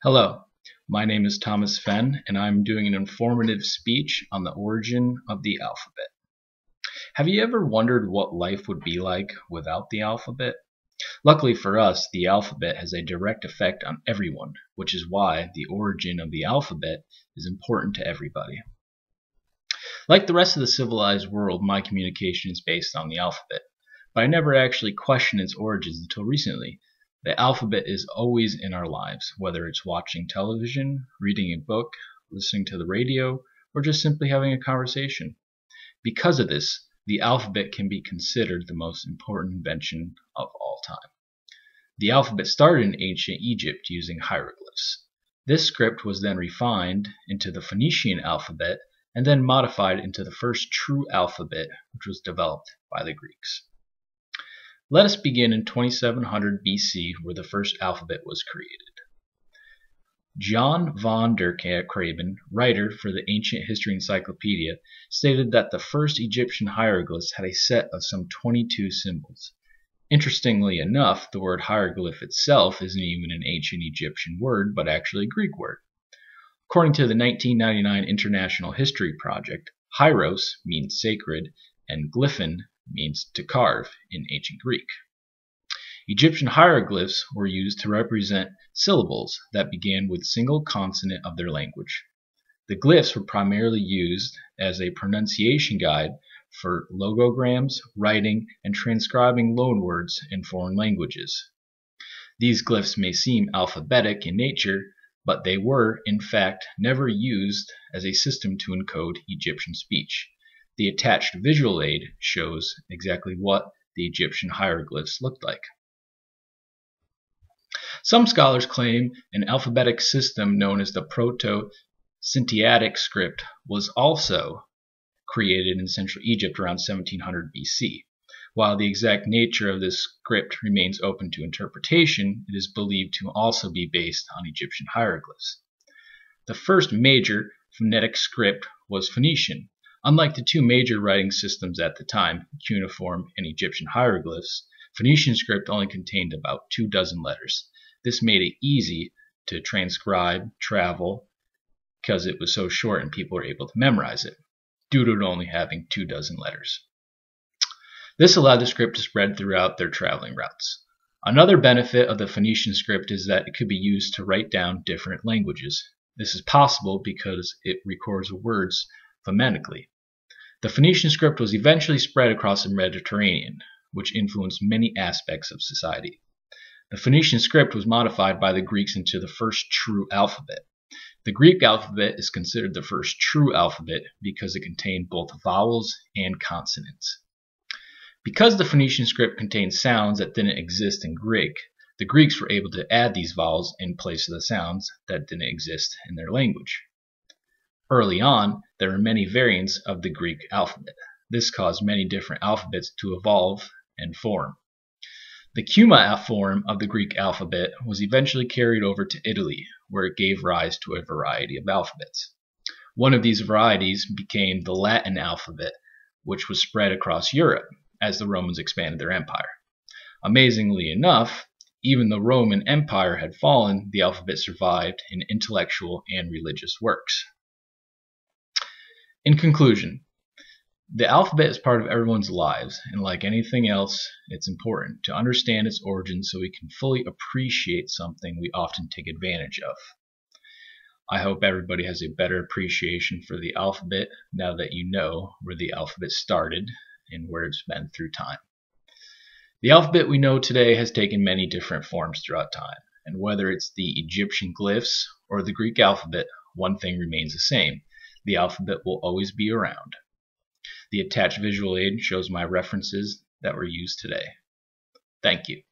Hello, my name is Thomas Fenn, and I'm doing an informative speech on the origin of the alphabet. Have you ever wondered what life would be like without the alphabet? Luckily for us, the alphabet has a direct effect on everyone, which is why the origin of the alphabet is important to everybody. Like the rest of the civilized world, my communication is based on the alphabet, but I never actually questioned its origins until recently. The alphabet is always in our lives, whether it's watching television, reading a book, listening to the radio, or just simply having a conversation. Because of this, the alphabet can be considered the most important invention of all time. The alphabet started in ancient Egypt using hieroglyphs. This script was then refined into the Phoenician alphabet and then modified into the first true alphabet, which was developed by the Greeks. Let us begin in 2700 BC, where the first alphabet was created. John von der Graben, writer for the Ancient History Encyclopedia, stated that the first Egyptian hieroglyphs had a set of some 22 symbols. Interestingly enough, the word hieroglyph itself isn't even an ancient Egyptian word, but actually a Greek word. According to the 1999 International History Project, hieros means sacred, and glyphon means to carve in ancient Greek. Egyptian hieroglyphs were used to represent syllables that began with a single consonant of their language. The glyphs were primarily used as a pronunciation guide for logograms, writing, and transcribing loanwords in foreign languages. These glyphs may seem alphabetic in nature, but they were, in fact, never used as a system to encode Egyptian speech. The attached visual aid shows exactly what the Egyptian hieroglyphs looked like. Some scholars claim an alphabetic system known as the Proto-Sinaitic script was also created in Central Egypt around 1700 BC. While the exact nature of this script remains open to interpretation, it is believed to also be based on Egyptian hieroglyphs. The first major phonetic script was Phoenician. Unlike the two major writing systems at the time, cuneiform and Egyptian hieroglyphs, Phoenician script only contained about 24 letters. This made it easy to transcribe, travel, because it was so short and people were able to memorize it, due to it only having 24 letters. This allowed the script to spread throughout their traveling routes. Another benefit of the Phoenician script is that it could be used to write down different languages. This is possible because it records words phonetically. The Phoenician script was eventually spread across the Mediterranean, which influenced many aspects of society. The Phoenician script was modified by the Greeks into the first true alphabet. The Greek alphabet is considered the first true alphabet because it contained both vowels and consonants. Because the Phoenician script contained sounds that didn't exist in Greek, the Greeks were able to add these vowels in place of the sounds that didn't exist in their language. Early on, there were many variants of the Greek alphabet. This caused many different alphabets to evolve and form. The Cuma form of the Greek alphabet was eventually carried over to Italy, where it gave rise to a variety of alphabets. One of these varieties became the Latin alphabet, which was spread across Europe as the Romans expanded their empire. Amazingly enough, even though the Roman Empire had fallen, the alphabet survived in intellectual and religious works. In conclusion, the alphabet is part of everyone's lives, and like anything else, it's important to understand its origins so we can fully appreciate something we often take advantage of. I hope everybody has a better appreciation for the alphabet now that you know where the alphabet started and where it's been through time. The alphabet we know today has taken many different forms throughout time, and whether it's the Egyptian glyphs or the Greek alphabet, one thing remains the same: the alphabet will always be around. The attached visual aid shows my references that were used today. Thank you.